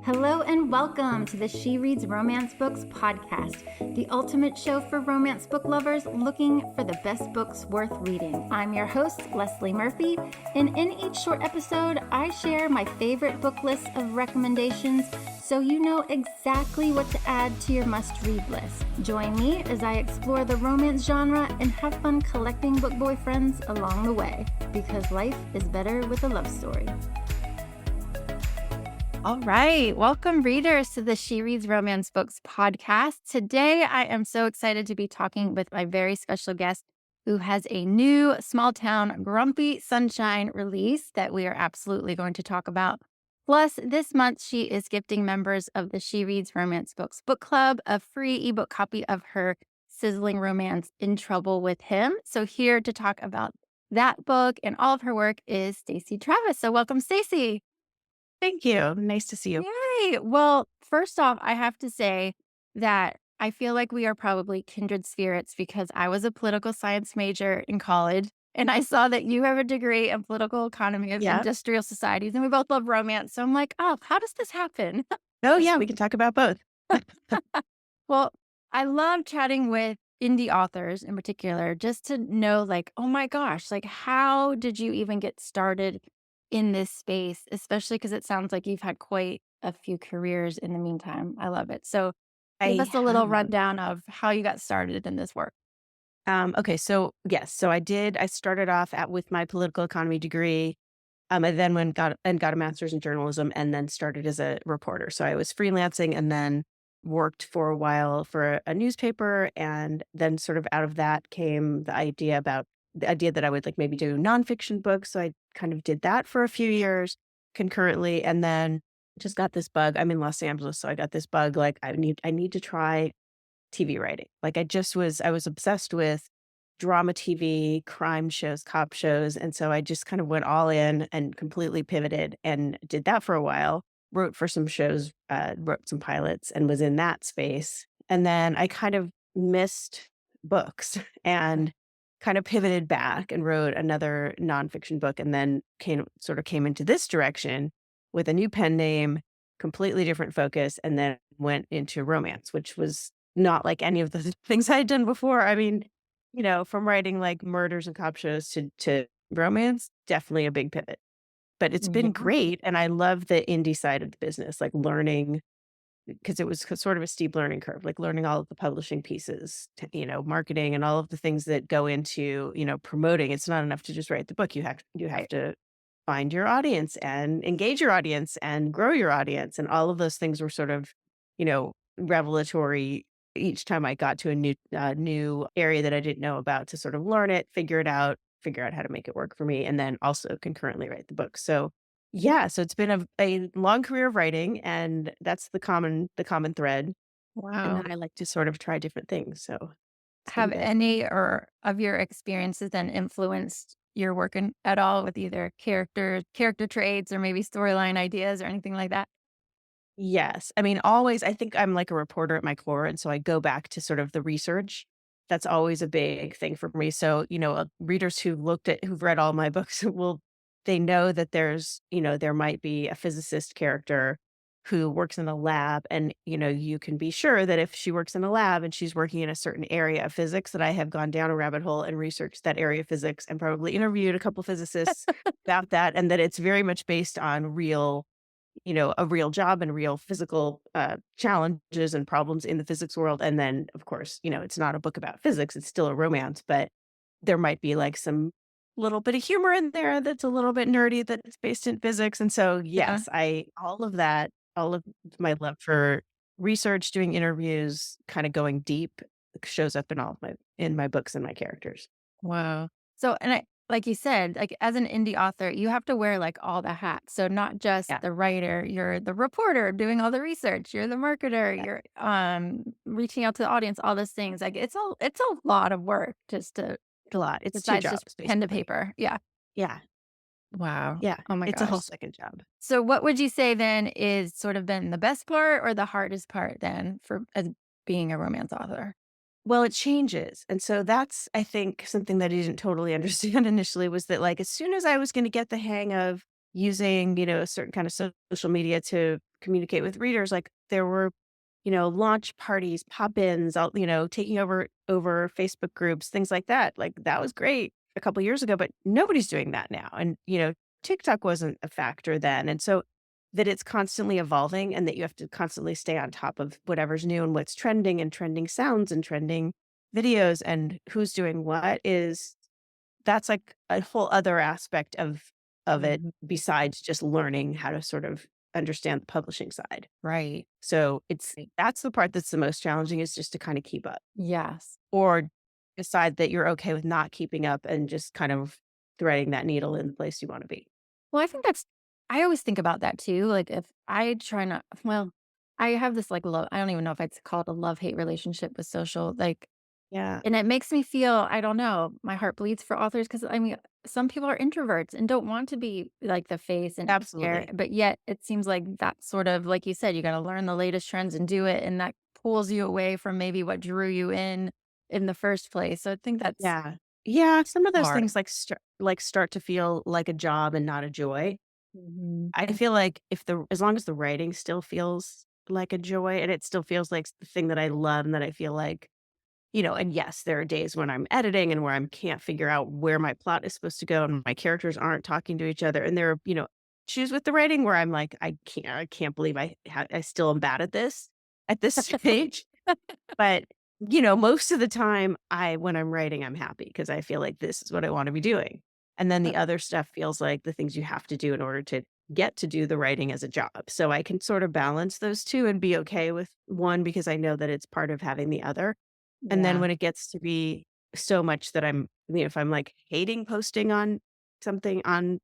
Hello and welcome to the She Reads Romance Books podcast, the ultimate show for romance book lovers looking for the best books worth reading. I'm your host, Leslie Murphy, and in each short episode, I share my favorite book list of recommendations so you know exactly what to add to your must-read list. Join me as I explore the romance genre and have fun collecting book boyfriends along the way, because life is better with a love story. All right. Welcome, readers, to the She Reads Romance Books podcast. Today, I am so excited to be talking with my very special guest who has a new small town Grumpy Sunshine release that we are absolutely going to talk about. Plus, this month, she is gifting members of the She Reads Romance Books book club a free ebook copy of her sizzling romance, In Trouble with Him. So here to talk about that book and all of her work is Stacy Travis. So welcome, Stacy. Thank you. Nice to see you. Yay! Well, first off, I have to say that I feel like we are probably kindred spirits because I was a political science major in college, and I saw that you have a degree in political economy of Yeah. industrial societies, and we both love romance. So I'm like, oh, how does this happen? Oh, yeah. We can talk about both. Well, I love chatting with indie authors in particular, just to know, like, oh my gosh, like, how did you even get started in this space? Especially because it sounds like you've had quite a few careers in the meantime. I love it. So give I us a little have. rundown of how you got started in this work. Okay. So yes. So I started off with my political economy degree. And then got a master's in journalism and then started as a reporter. So I was freelancing and then worked for a while for a newspaper. And then sort of out of that came the idea that I would like maybe do nonfiction books. So I kind of did that for a few years concurrently. And then just got this bug. I'm in Los Angeles. So I got this bug, like I need to try TV writing. Like I was obsessed with drama TV, crime shows, cop shows. And so I just kind of went all in and completely pivoted and did that for a while. Wrote for some shows, wrote some pilots and was in that space. And then I kind of missed books and kind of pivoted back and wrote another nonfiction book and then came into this direction with a new pen name, completely different focus, and then went into romance, which was not like any of the things I had done before. I mean, from writing like murders and cop shows to romance, definitely a big pivot. But it's been Yeah. great. And I love the indie side of the business, like learning, because it was sort of a steep learning curve, like learning all of the publishing pieces, marketing and all of the things that go into, promoting. It's not enough to just write the book. You have to find your audience and engage your audience and grow your audience. And all of those things were sort of, revelatory each time I got to a new area that I didn't know about, to sort of learn it, figure out how to make it work for me, and then also concurrently write the book. So yeah, so it's been a long career of writing, and that's the common thread. And Wow. then I like to sort of try different things. So it's been Have good. any or of your experiences then influenced your work at all with either character traits or maybe storyline ideas or anything like that? Yes. I mean, always, I think I'm like a reporter at my core. And so I go back to sort of the research. That's always a big thing for me. So, readers who've read all my books they know that there might be a physicist character who works in a lab. And, you can be sure that if she works in a lab and she's working in a certain area of physics, that I have gone down a rabbit hole and researched that area of physics and probably interviewed a couple physicists about that. And that it's very much based on a real job and real physical challenges and problems in the physics world. And then, of course, it's not a book about physics, it's still a romance, but there might be like some little bit of humor in there that's a little bit nerdy that's based in physics. And so, Yeah. yes, all of that, all of my love for research, doing interviews, kind of going deep shows up in my books and my characters. Wow. So, and like you said, like as an indie author, you have to wear like all the hats. So not just Yeah. the writer, you're the reporter doing all the research, you're the marketer, Yeah. you're reaching out to the audience, all those things. Like it's a lot of work just to It's a lot. It's two besides just jobs, pen to basically. paper. Yeah. Yeah. Wow. Yeah. Oh my It's a whole gosh. second job. So what would you say then is sort of been the best part or the hardest part then for as being a romance author? Well, it changes. And so that's, I think, something that I didn't totally understand initially, was that like as soon as I was going to get the hang of using, a certain kind of social media to communicate with readers, like there were, launch parties, pop-ins, taking over Facebook groups, things like that. Like that was great a couple years ago, but nobody's doing that now. And, TikTok wasn't a factor then. And so that it's constantly evolving and that you have to constantly stay on top of whatever's new and what's trending and trending sounds and trending videos and who's doing what is that's like a whole other aspect of it Mhm. besides just learning how to sort of understand the publishing side. Right. So it's Right. that's the part that's the most challenging is just to kind of keep up Yes. or decide that you're okay with not keeping up and just kind of threading that needle in the place you want to be. Well, I think that's I always think about that too. Like if I try not well, I have this like love I don't even know if it's called a love-hate relationship with social, like Yeah, and it makes me feel, I don't know, my heart bleeds for authors because I mean, some people are introverts and don't want to be like the face and share, absolutely. but yet it seems like that sort of like you said, you gotta learn the latest trends and do it, and that pulls you away from maybe what drew you in the first place. So I think that's Yeah. Yeah, some of those hard. things start to feel like a job and not a joy. Mhm. I feel like if the as long as the writing still feels like a joy and it still feels like the thing that I love and that I feel like, and yes, there are days when I'm editing and where I can't figure out where my plot is supposed to go and my characters aren't talking to each other. And there are, issues with the writing where I'm like, I can't believe I still am bad at this stage. But, most of the time when I'm writing, I'm happy because I feel like this is what I wanna be doing. And then the other stuff feels like the things you have to do in order to get to do the writing as a job. So I can sort of balance those 2 and be okay with one because I know that it's part of having the other. And then Yeah, when it gets to be so much that if I'm like hating posting on something on,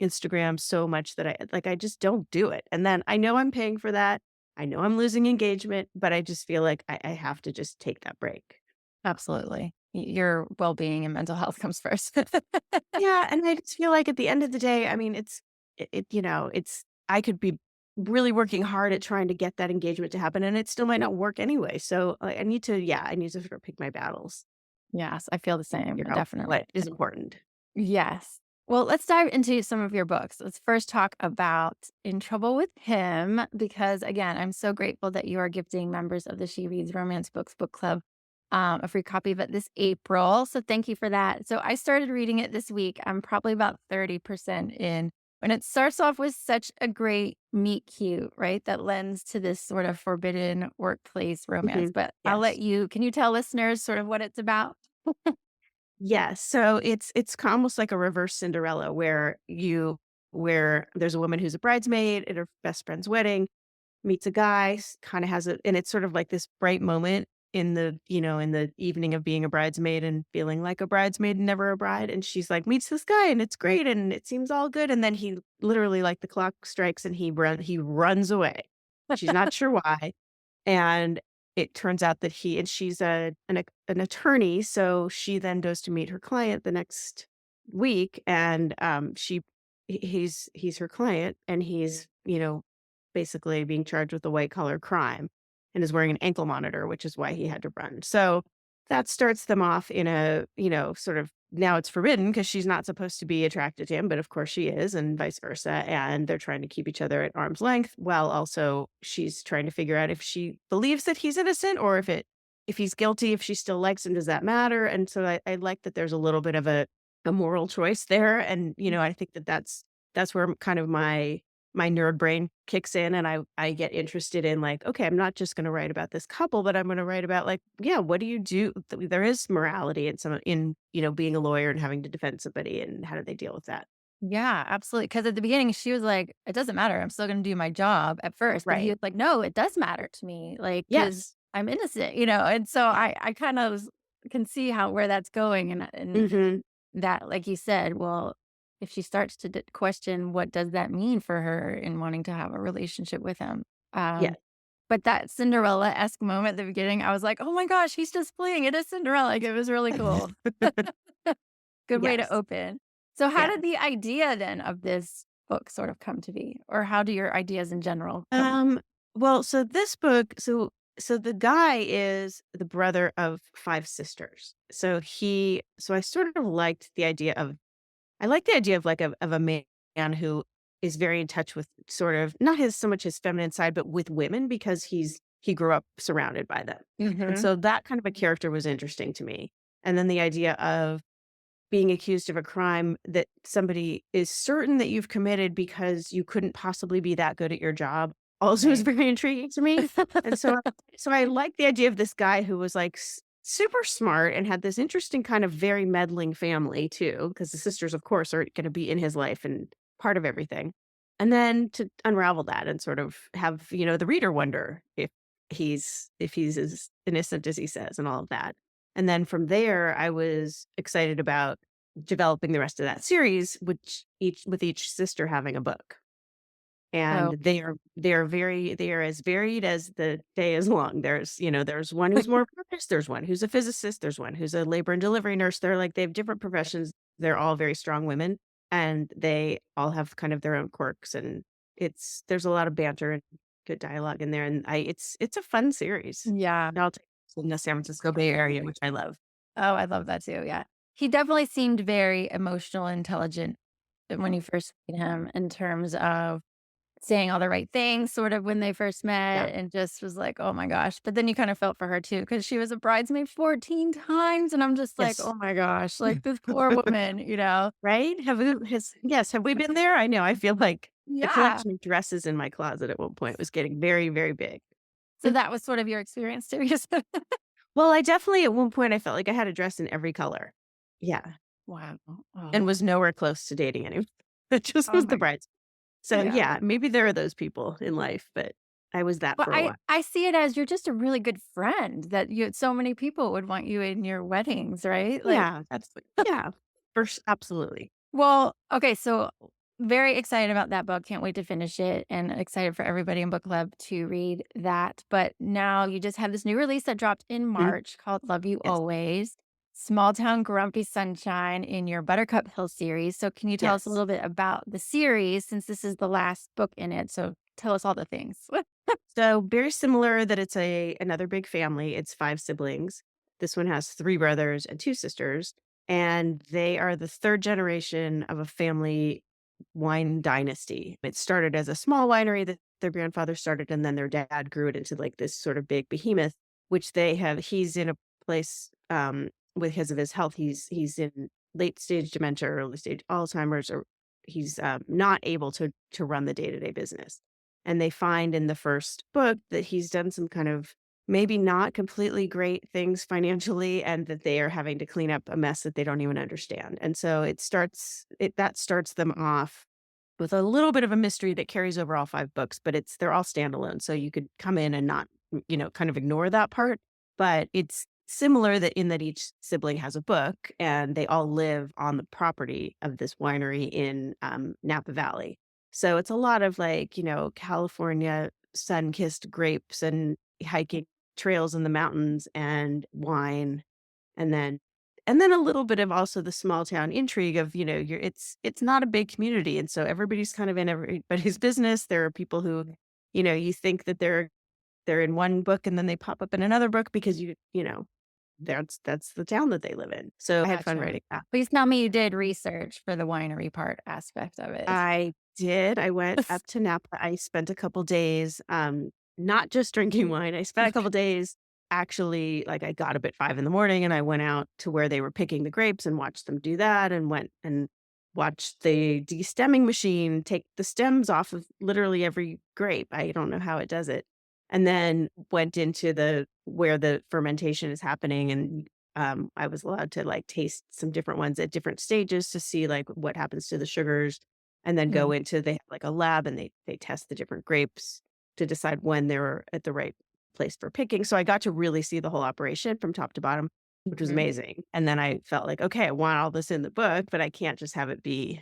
Instagram so much that I just don't do it. And then I know I'm paying for that. I know I'm losing engagement, but I just feel like I have to just take that break. absolutely. Your well-being and mental health comes first. Yeah. And I just feel like at the end of the day, I mean, I could be really working hard at trying to get that engagement to happen and it still might not work anyway. So I need to sort of pick my battles. Yes, I feel the same, Figure out definitely. what is important. Yes. Well, let's dive into some of your books. Let's first talk about In Trouble with Him, because again, I'm so grateful that you are gifting members of the She Reads Romance Books Book Club a free copy of it this April. So thank you for that. So I started reading it this week. I'm probably about 30% in. And it starts off with such a great meet cute, right? That lends to this sort of forbidden workplace romance. Mhm. But I'll let Yes. you, can you tell listeners sort of what it's about? Yes. So almost like a reverse Cinderella where there's a woman who's a bridesmaid at her best friend's wedding, meets a guy, kind of has a and it's sort of like this bright moment in the evening of being a bridesmaid and feeling like a bridesmaid and never a bride. And she's like, meets this guy and it's great and it seems all good. And then he literally like the clock strikes and he runs away. She's not sure why. And it turns out that she's an attorney, so she then goes to meet her client the next week, and he's her client, and he's basically being charged with a white collar crime, and is wearing an ankle monitor, which is why he had to run. So that starts them off in a sort of now it's forbidden because she's not supposed to be attracted to him, but of course she is, and vice versa. And they're trying to keep each other at arm's length while also she's trying to figure out if she believes that he's innocent or if he's guilty, if she still likes him, does that matter? And so I like that there's a little bit of a moral choice there. And, I think that's where kind of my nerd brain kicks in and I get interested in like, okay, I'm not just going to write about this couple, but I'm going to write about like, yeah, what do you do? There is morality in being a lawyer and having to defend somebody and how do they deal with that? Yeah, absolutely. Because at the beginning, she was like, "It doesn't matter. I'm still gonna do my job," at first, but he Right. was like, "No, it does matter to me, like, because 'cause Yes. I'm innocent," you know? And so Yeah. I kind of can see how where that's going and Mhm. that, like you said, well, if she starts to question what does that mean for her in wanting to have a relationship with him? Yeah. But that Cinderella-esque moment at the beginning, I was like, "Oh my gosh, he's just playing it as Cinderella," like, it was really cool. Good way to Yes. open. So how did Yes. the idea then of this book sort of come to be? Or how do your ideas in general come? Um, well, so this book, so the guy is the brother of 5 sisters. So I sort of liked the idea of I like the idea of like of a man who is very in touch with sort of not his so much his feminine side, but with women because he grew up surrounded by them. And Mhm. so that kind of a character was interesting to me. And then the idea of being accused of a crime that somebody is certain that you've committed because you couldn't possibly be that good at your job also is Right. very intriguing to me. And so I like the idea of this guy who was like super smart and had this interesting kind of very meddling family too, because the sisters, of course, are going to be in his life and part of everything. And then to unravel that and sort of have, the reader wonder if he's as innocent as he says and all of that. And then from there, I was excited about developing the rest of that series, which each sister having a book. And Oh. they are as varied as the day is long. There's one who's more focused, there's one who's a physicist, there's one who's a labor and delivery nurse. They have different professions. They're all very strong women and they all have kind of their own quirks and there's a lot of banter and good dialogue in there. And it's a fun series. Yeah. And I'll take it in the San Francisco Bay Area, which I love. Oh, I love that too, yeah. He definitely seemed very emotional, intelligent when you first meet him in terms of saying all the right things sort of when they first Yeah. met and just was like, "Oh my gosh." But then you kind of felt for her too because she was a bridesmaid 14 times, and I'm just like, "Oh Yes. my gosh, like, this poor woman," you know? Right? Have we been there? I know, I feel like the Yeah. collection of dresses in my closet at one point was getting very, very big. So that was sort of your experience too? Yes. Well, I definitely at one point, I felt like I had a dress in every color. Yeah, Wow. and Oh. was nowhere close to dating anyone. It just Oh was the my brides. So, yeah. yeah, maybe there are those people in life, but I was that But for a I while. I see it as you're just a really good friend that you so many people would want you in your weddings, right? Like Yeah, yeah, absolutely. well, okay, so very excited about that book. Can't wait to finish it and excited for everybody in book club to read that. But now you just have this new release that dropped in Mhm. March called Love You Yes, Always. Small Town Grumpy Sunshine in your Buttercup Hill series. So can you tell us a yes. little bit about the series since this is the last book in it? So tell us all the things. So very similar that it's another big family. It's 5 siblings. This one has 3 brothers and 2 sisters, and they are the 3rd generation of a family wine dynasty. It started as a small winery that their grandfather started, and then their dad grew it into like this sort of big behemoth, which he's in a place because of his health. He's in late stage dementia, early stage Alzheimer's, or he's not able to run the day-to-day business. And they find in the first book that he's done some kind of maybe not completely great things financially and that they are having to clean up a mess that they don't even understand. And so that starts them off with a little bit of a mystery that carries over all 5 books, but they're all standalone. So you could come in and not, kind of ignore that part. But it's similar that in that each sibling has a book and they all live on the property of this winery in Napa Valley. So it's a lot of like, California sun-kissed grapes and hiking trails in the mountains and wine and then a little bit of also the small town intrigue of, it's not a big community, and so everybody's kind of in everybody's business. There are people who, you think that they're in one book and then they pop up in another book because that's the town that they live in. So I had fun Gotcha. writing that. Please tell me you did research for the winery part aspect of it. I did. I went up to Napa. I spent a couple days, not just drinking wine. I spent a couple days actually, like, I got up at 5 in the morning and I went out to where they were picking the grapes and watched them do that and went and watched the destemming machine take the stems off of literally every grape. I don't know how it does it. And then went into where the fermentation is happening and I was allowed to like taste some different ones at different stages to see like what happens to the sugars and then Mm, they have like a lab and they test the different grapes to decide when they're at the right place for picking. So I got to really see the whole operation from top to bottom, which was mhm. amazing. And then I felt like, okay, I want all this in the book, but I can't just have it be,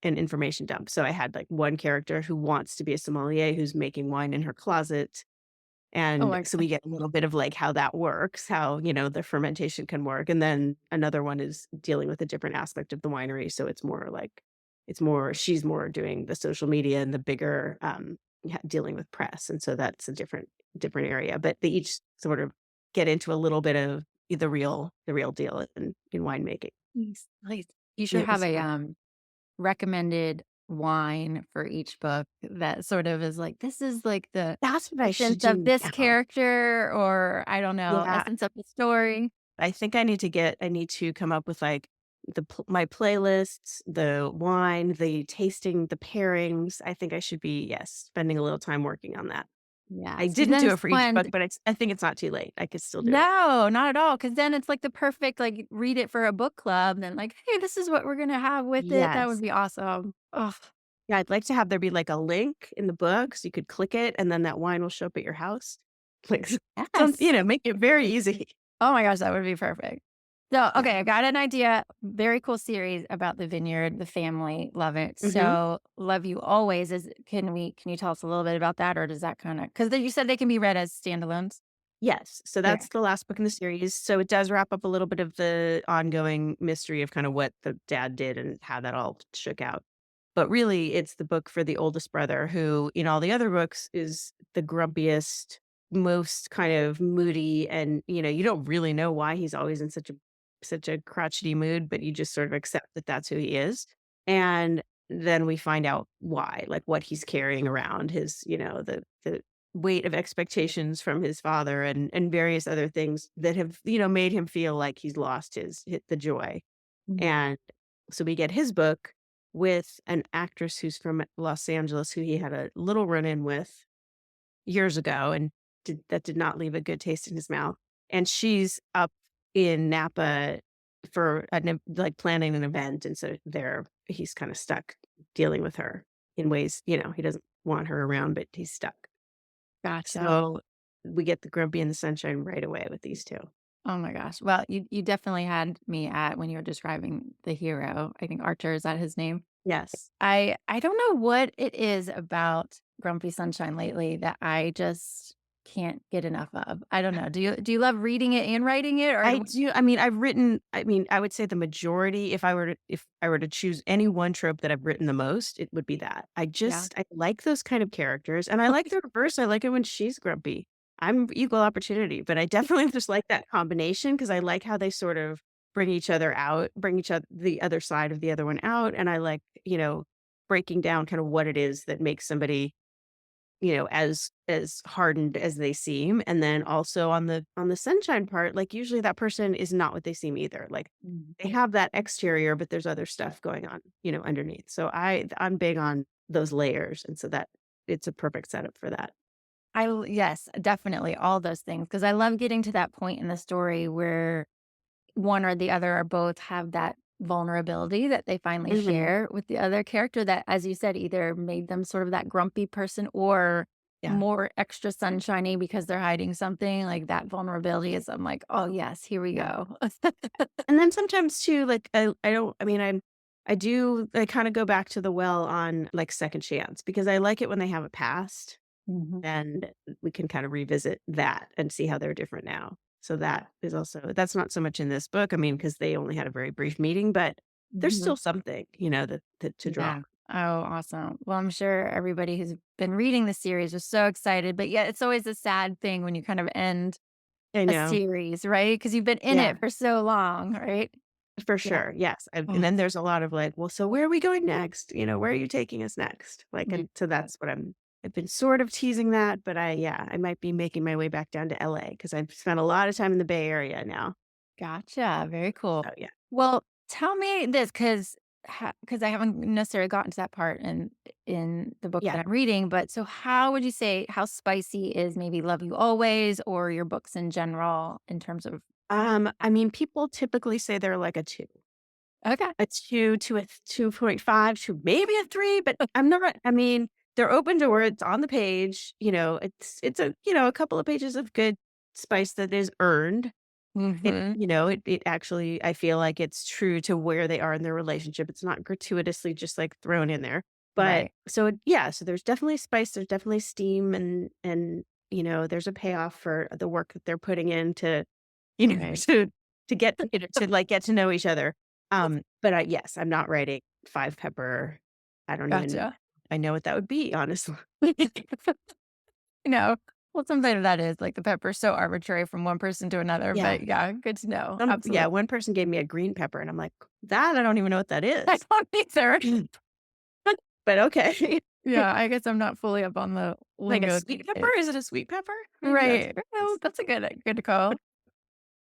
an information dump. So I had like one character who wants to be a sommelier who's making wine in her closet Oh and my so god. we get a little bit of like how that works, how, the fermentation can work. And then another one is dealing with a different aspect of the winery. So she's more doing the social media and the bigger, dealing with press. And so that's a different area. But they each sort of get into a little bit of the real deal in winemaking. Nice. You should It have was a, fun. recommended wine for each book that sort of is like, this is like the That's what I should essence of do this now. character, or I don't know, Yeah. essence of the story. I think I need to come up with, like, my playlists, the wine, the tasting, the pairings. I think I should be, yes, spending a little time working on that. I Yes, because didn't then do it's it for each book, fun. but I think it's not too late. I could still do it. No, not at all. Because then it's like the perfect, like, read it for a book club, and then like, "Hey, this is what we're gonna have with it." That would Yes. be awesome. Ugh, Yeah, I'd like to have there be, like, a link in the book so you could click it, and then that wine will show up at your house. Like, yes. make it very easy. Oh my gosh, that would be perfect. So, Yeah. okay, I got an idea. Very cool series about the vineyard, the family. Love it. Mhm. So, Love You Always is can you tell us a little bit about that, or does that kinda, because you said they can be read as standalones? Yes, so Okay. that's the last book in the series, so it does wrap up a little bit of the ongoing mystery of kinda what the dad did and how that all shook out. But really, it's the book for the oldest brother who, in all the other books, is the grumpiest, most kind of moody, and, you don't really know why he's always in such a crotchety mood, but you just sort of accept that that's who he is, and then we find out why, like, what he's carrying around, his the weight of expectations from his father and various other things that have, made him feel like he's lost the joy. Mm. And so we get his book with an actress who's from Los Angeles who he had a little run-in with years ago and that did not leave a good taste in his mouth. And she's up in Napa for like planning an event. And so there he's kind of stuck dealing with her in ways, he doesn't want her around, but he's stuck. Gotcha. So we get the grumpy and the sunshine right away with these two. Oh my gosh. Well, you definitely had me at when you were describing the hero. I think Archer, is that his name? Yes. I don't know what it is about Grumpy Sunshine lately that I just can't get enough of. I don't know. Do you love reading it and writing it, or I do. I would say the majority, if I were to choose any one trope that I've written the most, it would be that. yeah. I like those kind of characters, and I like the reverse. I like it when she's grumpy. I'm equal opportunity, but I definitely just like that combination because I like how they sort of bring each other the other side of the other one out, and I like, breaking down kind of what it is that makes somebody as hardened as they seem, and then also on the sunshine part, like, usually that person is not what they seem either, like, Mm. they have that exterior, but there's other stuff going on, underneath, so I'm big on those layers, and so that it's a perfect setup for that. Yes, definitely all those things, because I love getting to that point in the story where one or the other or both have that vulnerability that they finally Mhm. share with the other character that, as you said, either made them sort of that grumpy person or Yeah. more extra sunshiny because they're hiding something. Like that vulnerability is, I'm like, oh, yes, here we Yeah. go. And then sometimes too, like, I don't I mean, I kinda go back to the well on, like, second chance because I like it when they have a past. Mhm. And we can kind of revisit that and see how they're different now. So that's not so much in this book. I mean, because they only had a very brief meeting, but there's Mhm. still something, that to draw. Yeah. Oh, awesome. Well, I'm sure everybody who's been reading the series was so excited, but yeah, it's always a sad thing when you kind of end I a know. series, right? Because you've been in Yeah, it for so long, right? for Yeah. sure. Yes. And Oh, then there's a lot of like, well, so where are we going next? Where are you taking us next? Like, yeah. and so that's what I've been sort of teasing that, but I might be making my way back down to LA because I've spent a lot of time in the Bay Area now. Gotcha. Very cool. So yeah. Well, tell me this, because I haven't necessarily gotten to that part in the book Yeah. that I'm reading. But so, how would you say how spicy is maybe Love You Always or your books in general in terms of? I mean, people typically say they're like a 2. Okay. A 2 to a 2.5 to maybe a 3, but I'm not I mean, they're open to where it's on the page, it's a couple of pages of good spice that is earned. Hmm. It actually I feel like it's true to where they are in their relationship. It's not gratuitously just, like, thrown in there. But Right. so there's definitely spice, there's definitely steam and, there's a payoff for the work that they're putting in to, Right. to get like, get to know each other. But yes, I'm not writing 5 pepper. I don't even Gotcha. I know what that would be, honestly. You know, well, something of that is like the pepper's so arbitrary from one person to another. Yeah. But yeah, good to know. Yeah, Absolutely. one person gave me a green pepper, and I'm like, "That I don't even know what that I is." don't either. but okay. Yeah, I guess I'm not fully up on the Like a lingo sweet these pepper? days. Is it a sweet pepper? Maybe that's Right. what it Oh, is. that's a good call.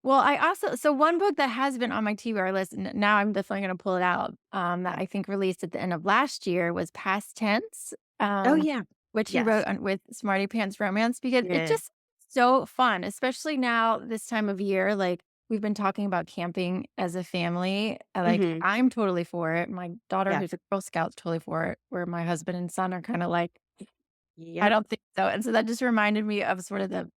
Well, I also so one book that has been on my TBR list, and now I'm definitely gonna pull it out, that I think released at the end of last year was Past Tense, Oh, um, yeah. which he wrote Yes. on with Smarty Pants Romance because it Yeah. just so fun, especially now this time of year, like, we've been talking about camping as a family, like, Mhm. I'm totally for it, my daughter, Yeah. who's a Girl Scout's totally for it, where my husband and son are kinda like, "I Yep. don't think so," and so that just reminded me of sort of the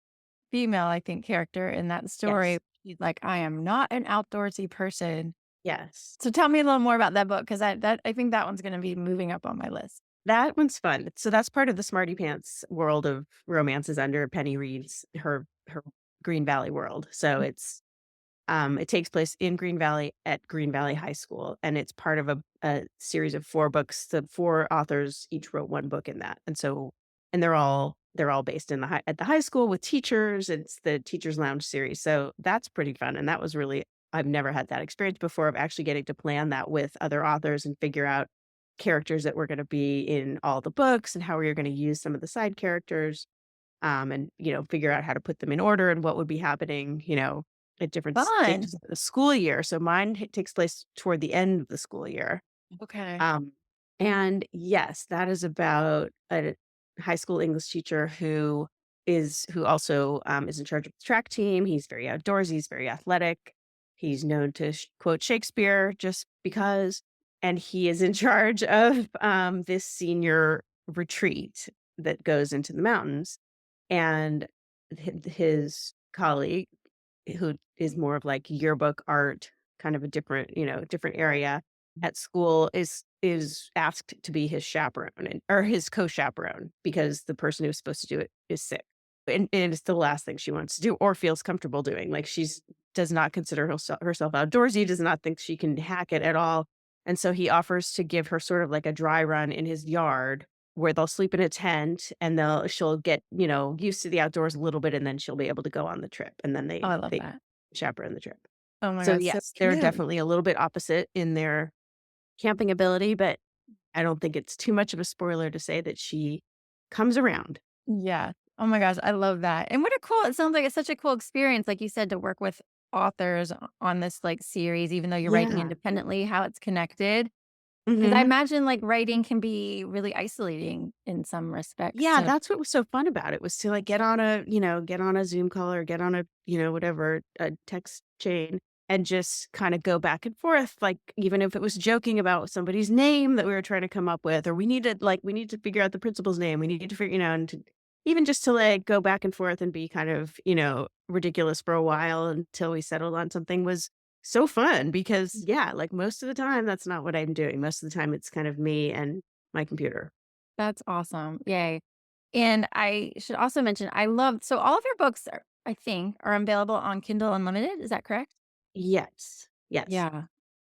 female, I think, character in that story. Yes. She's like, "I am not an outdoorsy person." Yes. So tell me a little more about that book because I think that one's gonna be moving up on my list. That one's fun. So that's part of the Smarty Pants world of romances under Penny Reed's her Green Valley world. So it takes place in Green Valley at Green Valley High School, and it's part of a series of 4 books. The 4 authors each wrote 1 book in that, and they're all based in at the high school with teachers. It's the Teachers Lounge series, so that's pretty fun, and that was really I've never had that experience before of actually getting to plan that with other authors and figure out characters that were gonna be in all the books and how we are gonna use some of the side characters, and, figure out how to put them in order and what would be happening, at different Fun. stages of the school year. So mine takes place toward the end of the school year. Okay. Um, and yes, that is about a high school English teacher who also is in charge of the track team. He's very outdoorsy. He's very athletic. He's known to quote Shakespeare just because, and he is in charge of this senior retreat that goes into the mountains. And his colleague, who is more of like yearbook art, kind of a different area at school, is asked to be his chaperone or his co-chaperone because the person who's supposed to do it is sick. And it's the last thing she wants to do or feels comfortable doing. Like she's does not consider herself outdoorsy, does not think she can hack it at all. And so he offers to give her sort of like a dry run in his yard where they'll sleep in a tent and she'll get, used to the outdoors a little bit and then she'll be able to go on the trip and then Oh, they I love they that. chaperone the trip. Oh my So god, so yes, they're cute. definitely a little bit opposite in their camping ability, but I don't think it's too much of a spoiler to say that she comes around. Yeah. Oh my gosh, I love that. And what a cool it sounds like it's such a cool experience, like you said, to work with authors on this, like, series, even though you're writing Yeah. independently, how it's connected. Because I Mhm. imagine, like, writing can be really isolating in some respects, Yeah, so that's what was so fun about it was to, like, get on a Zoom call or get on a, whatever, a text chain and just kinda go back and forth, like, even if it was joking about somebody's name that we were trying to come up with, or we need to figure out the principal's name, we need to figure and to even just to, like, go back and forth and be kind of, ridiculous for a while until we settled on something was so fun because, yeah, like, most of the time, that's not what I'm doing. Most of the time, it's kind of me and my computer. that's awesome. Yay. And I should also mention I love so all of your books are I think, are available on Kindle Unlimited, is that correct? Yes. Yes. Yeah.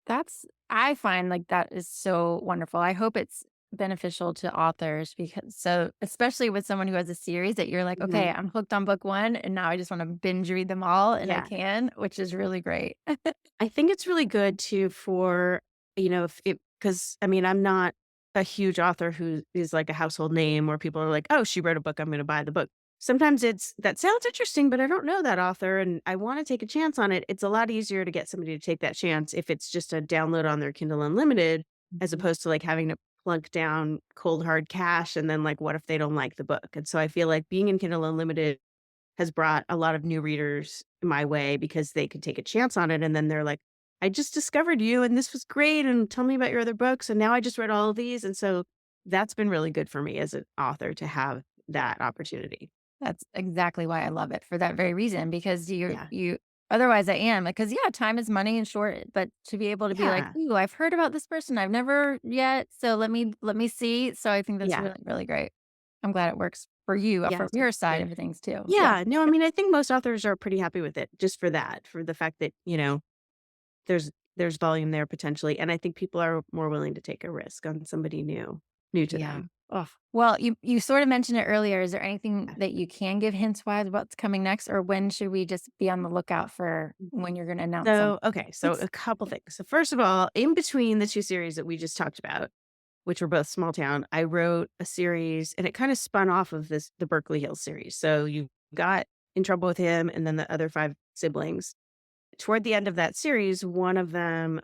That's I find, like, that is so wonderful. I hope it's beneficial to authors because so especially with someone who has a series that you're like, "Okay, Mhm. I'm hooked on book 1, and now I just wanna binge read them all," and I Yeah. can, which is really great. I think it's really good too for, if it because I mean, I'm not a huge author who is like a household name where people are like, "Oh, she wrote a book, I'm going to buy the book." Sometimes it's that sounds interesting, but I don't know that author and I want to take a chance on it. It's a lot easier to get somebody to take that chance if it's just a download on their Kindle Unlimited as Mhm. opposed to like having to plunk down cold hard cash and then like what if they don't like the book? And so I feel like being in Kindle Unlimited has brought a lot of new readers my way because they could take a chance on it, and then they're like, "I just discovered you, and this was great, and tell me about your other books, and now I just read all of these," and so that's been really good for me as an author to have that opportunity. That's exactly why I love it for that very reason because Yeah. you otherwise I am because yeah, time is money and short, but to be able to be like, Yeah. "Ooh, I've heard about this person. I've never yet, so let me see." So I think that's Yeah. really, really great. I'm glad it works for you, from Yes. your side Yeah. of things too. Yeah. Yeah. No, I mean, I think most authors are pretty happy with it just for that, for the fact that, there's volume there potentially, and I think people are more willing to take a risk on somebody new to Yeah. them. Oh, well, you sort of mentioned it earlier. Is there anything that you can give hints wise what's coming next, or when should we just be on the lookout for when you're gonna announce So, something? okay, so a couple things. So first of all, in between the 2 series that we just talked about, which were both small town, I wrote a series and it kind of spun off of the Berkeley Hills series. So you got In Trouble with Him and then the other five siblings. Toward the end of that series, one of them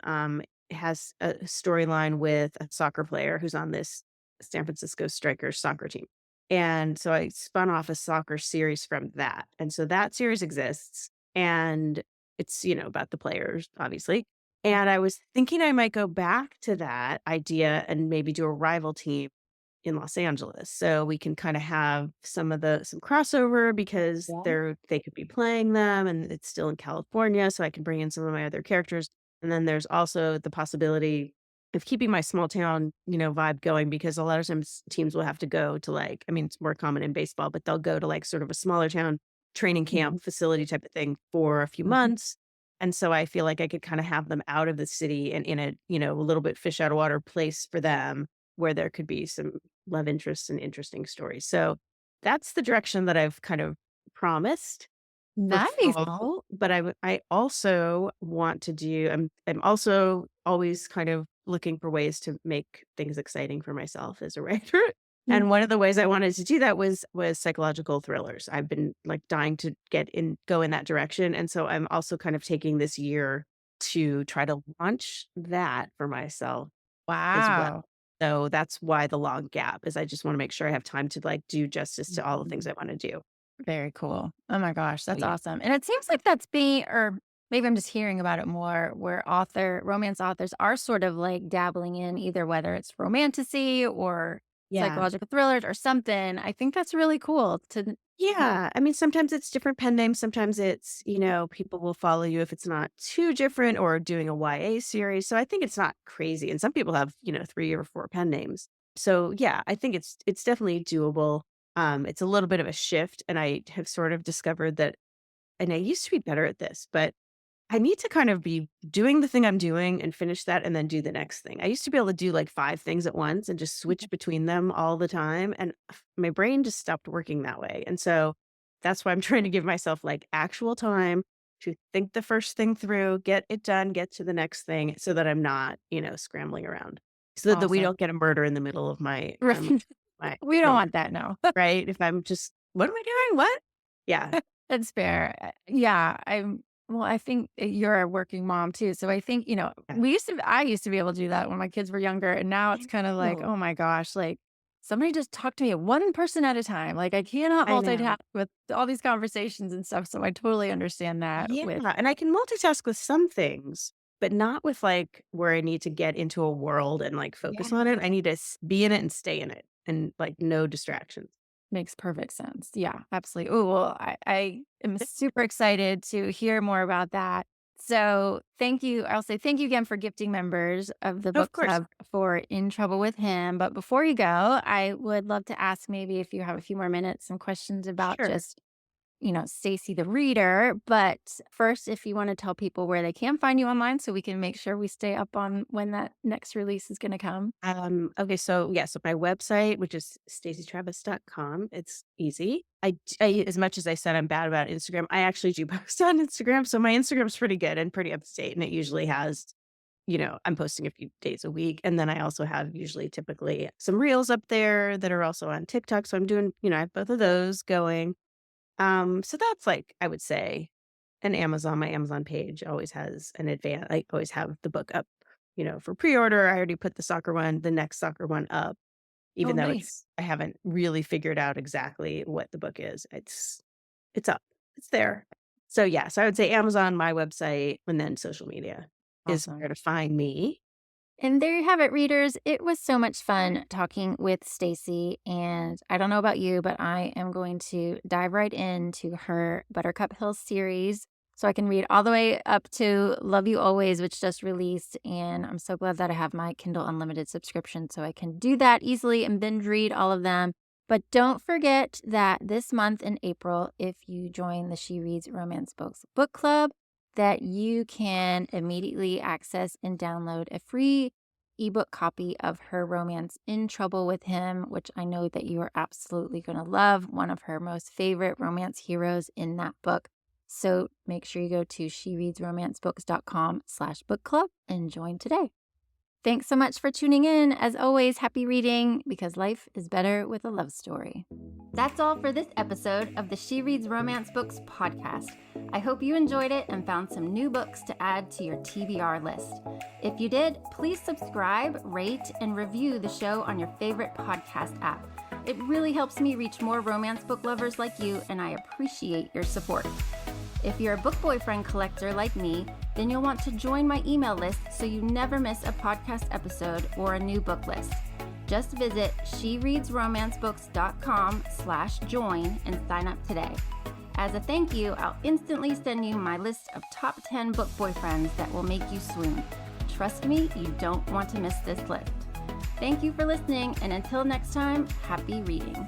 has a storyline with a soccer player who's on this San Francisco Strikers soccer team. And so I spun off a soccer series from that. And so that series exists and it's, about the players, obviously. And I was thinking I might go back to that idea and maybe do a rival team in Los Angeles. So we can kind of have some crossover because Yeah. they could be playing them and it's still in California. So I can bring in some of my other characters. And then there's also the possibility of keeping my small town, vibe going because a lot of times teams will have to go to I mean, it's more common in baseball, but they'll go to sort of a smaller town training Mhm. camp facility type of thing for a few Mhm. months. And so I feel like I could kind of have them out of the city and in a, a little bit fish out of water place for them where there could be some love interests and interesting stories. So that's the direction that I've kind of promised for Nice. fall, but I also want to do I'm also always kind of looking for ways to make things exciting for myself as a writer. Mm. And one of the ways I wanted to do that was psychological thrillers. I've been dying to go in that direction. And so I'm also kind of taking this year to try to launch that for myself as well. Wow. So that's why the long gap is I just wanna make sure I have time to, do justice to all the things Mhm. I wanna do. Very cool. Oh my gosh, So, that's yeah. awesome. And it seems like that's being, or maybe I'm just hearing about it more, where romance authors are sort of like dabbling in either whether it's romantasy or Yeah. psychological thrillers or something. I think that's really cool to, Yeah. I mean, sometimes it's different pen names, sometimes it's, people will follow you if it's not too different or doing a YA series, so I think it's not crazy, and some people have, 3 or 4 pen names. So, yeah, I think it's definitely doable. It's a little bit of a shift, and I have sort of discovered that and I used to be better at this, but I need to kind of be doing the thing I'm doing and finish that and then do the next thing. I used to be able to do 5 things at once and just switch between them all the time, and my brain just stopped working that way. And so that's why I'm trying to give myself actual time to think the first thing through, get it done, get to the next thing so that I'm not, scrambling around. So that we awesome. don't get a murder in the middle of Right. my We don't romance, want that, no. right? If I'm just, what am I doing? What? Yeah. That's fair. Yeah, well, I think you're a working mom too, so I think, Yeah. I used to be able to do that when my kids were younger, and now it's kinda like, Oh, "Oh my gosh, like, somebody just talk to me one person at a time." Like, I cannot I know. multitask with all these conversations and stuff, so I totally understand that Yeah, with and I can multitask with some things, but not with where I need to get into a world and yeah. focus on it. I need to be in it and stay in it and no distractions. Makes perfect sense. Yeah, absolutely. Oh, well, I am super excited to hear more about that. So thank you. I'll say thank you again for gifting members of the Of book course. club for In Trouble with Him. But before you go, I would love to ask maybe if you have a few more minutes, some questions about Sure. just Stacy the reader. But first, if you want to tell people where they can find you online so we can make sure we stay up on when that next release is going to come. Okay, so yeah, so my website, which is stacytravis.com, it's easy. As much as I said I'm bad about Instagram, I actually do post on Instagram. So my Instagram's pretty good and pretty up to date. And it usually has, I'm posting a few days a week. And then I also have usually typically some reels up there that are also on TikTok. So I'm doing, I have both of those going. So that's I would say my Amazon page always has an advance. I always have the book up, for pre-order. I already put the next soccer one up, Oh, even though nice. I haven't really figured out exactly what the book is. It's up. It's there. So yeah, so I would say Amazon, my website, and then social media is Awesome. where to find me. And there you have it, readers. It was so much fun talking with Stacy. And I don't know about you, but I am going to dive right into her Buttercup Hills series so I can read all the way up to Love You Always, which just released. And I'm so glad that I have my Kindle Unlimited subscription so I can do that easily and binge read all of them. But don't forget that this month in April, if you join the She Reads Romance Books Book Club, that you can immediately access and download a free ebook copy of her romance In Trouble with Him, which I know that you are absolutely going to love. One of her most favorite romance heroes in that book. So make sure you go to shereadsromancebooks.com/book club and join today. Thanks so much for tuning in. As always, happy reading because life is better with a love story. That's all for this episode of the She Reads Romance Books podcast. I hope you enjoyed it and found some new books to add to your TBR list. If you did, please subscribe, rate, and review the show on your favorite podcast app. It really helps me reach more romance book lovers like you, and I appreciate your support. If you're a book boyfriend collector like me, then you'll want to join my email list so you never miss a podcast episode or a new book list. Just visit shereadsromancebooks.com/join and sign up today. As a thank you, I'll instantly send you my list of top 10 book boyfriends that will make you swoon. Trust me, you don't want to miss this list. Thank you for listening, and until next time, happy reading.